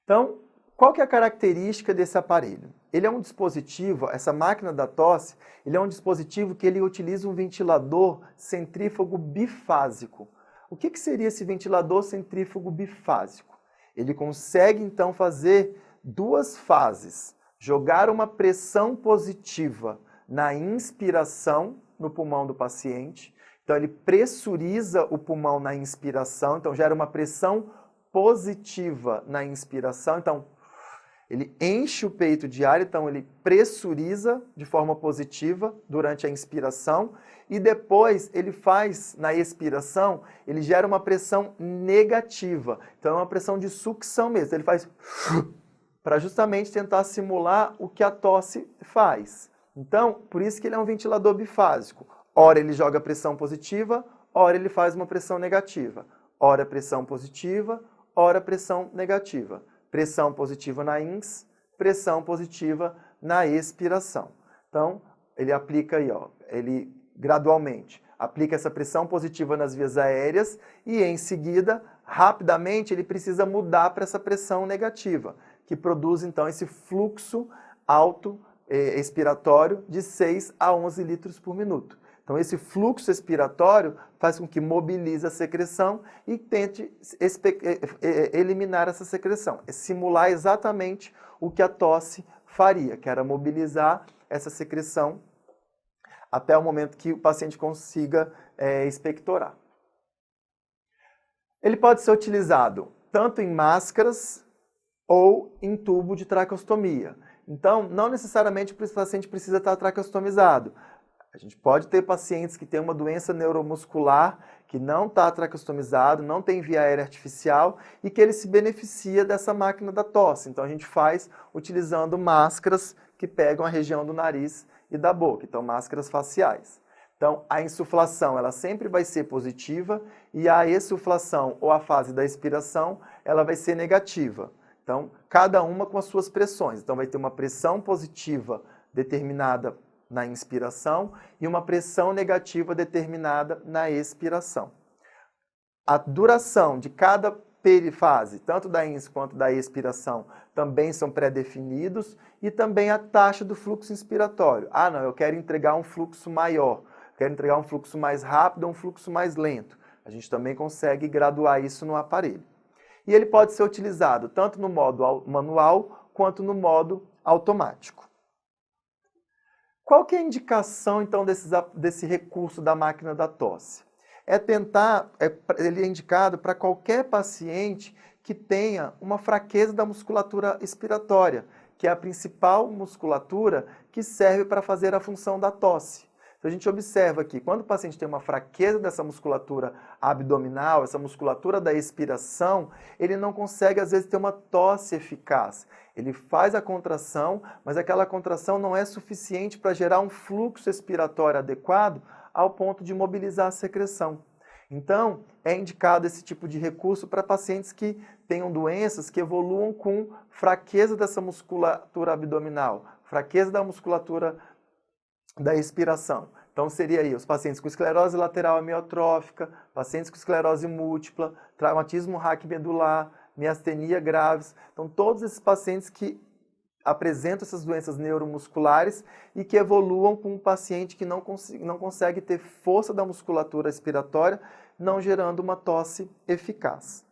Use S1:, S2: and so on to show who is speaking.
S1: Então, qual que é a característica desse aparelho? Ele é um dispositivo, essa máquina da tosse, ele é um dispositivo que ele utiliza um ventilador centrífugo bifásico. O que seria esse ventilador centrífugo bifásico? Ele consegue, então, fazer duas fases. Jogar uma pressão positiva na inspiração no pulmão do paciente. Então, ele pressuriza o pulmão na inspiração, então gera uma pressão positiva na inspiração. Então, ele enche o peito de ar, então ele pressuriza de forma positiva durante a inspiração e depois ele faz, na expiração, ele gera uma pressão negativa. Então é uma pressão de sucção mesmo. Ele faz para justamente tentar simular o que a tosse faz. Então, por isso que ele é um ventilador bifásico. Ora ele joga pressão positiva, ora ele faz uma pressão negativa. Ora pressão positiva, ora pressão negativa. Pressão positiva na ins, pressão positiva na expiração. Então, ele aplica aí, ele gradualmente aplica essa pressão positiva nas vias aéreas e em seguida, rapidamente, ele precisa mudar para essa pressão negativa, que produz então esse fluxo alto expiratório de 6 a 11 litros por minuto. Então, esse fluxo expiratório faz com que mobilize a secreção e tente eliminar essa secreção. É simular exatamente o que a tosse faria, que era mobilizar essa secreção até o momento que o paciente consiga expectorar. Ele pode ser utilizado tanto em máscaras ou em tubo de traqueostomia. Então, não necessariamente o paciente precisa estar traqueostomizado. A gente pode ter pacientes que têm uma doença neuromuscular, que não está traqueostomizado, não tem via aérea artificial e que ele se beneficia dessa máquina da tosse. Então a gente faz utilizando máscaras que pegam a região do nariz e da boca, então máscaras faciais. Então a insuflação ela sempre vai ser positiva e a exsuflação ou a fase da expiração ela vai ser negativa. Então cada uma com as suas pressões. Então vai ter uma pressão positiva determinada na inspiração e uma pressão negativa determinada na expiração. A duração de cada perifase, tanto da ins quanto da expiração, também são pré-definidos e também a taxa do fluxo inspiratório. Ah, não, eu quero entregar um fluxo maior, quero entregar um fluxo mais rápido ou um fluxo mais lento. A gente também consegue graduar isso no aparelho. E ele pode ser utilizado tanto no modo manual quanto no modo automático. Qual que é a indicação, então, desse recurso da máquina da tosse? Ele é indicado para qualquer paciente que tenha uma fraqueza da musculatura expiratória, que é a principal musculatura que serve para fazer a função da tosse. Então, a gente observa que quando o paciente tem uma fraqueza dessa musculatura abdominal, essa musculatura da expiração, ele não consegue, às vezes, ter uma tosse eficaz. Ele faz a contração, mas aquela contração não é suficiente para gerar um fluxo expiratório adequado ao ponto de mobilizar a secreção. Então, é indicado esse tipo de recurso para pacientes que tenham doenças que evoluam com fraqueza dessa musculatura abdominal, fraqueza da musculatura da expiração. Então, seria aí os pacientes com esclerose lateral amiotrófica, pacientes com esclerose múltipla, traumatismo raquimedular, miastenia graves. Então, todos esses pacientes que apresentam essas doenças neuromusculares e que evoluam com um paciente que não consegue ter força da musculatura expiratória, não gerando uma tosse eficaz.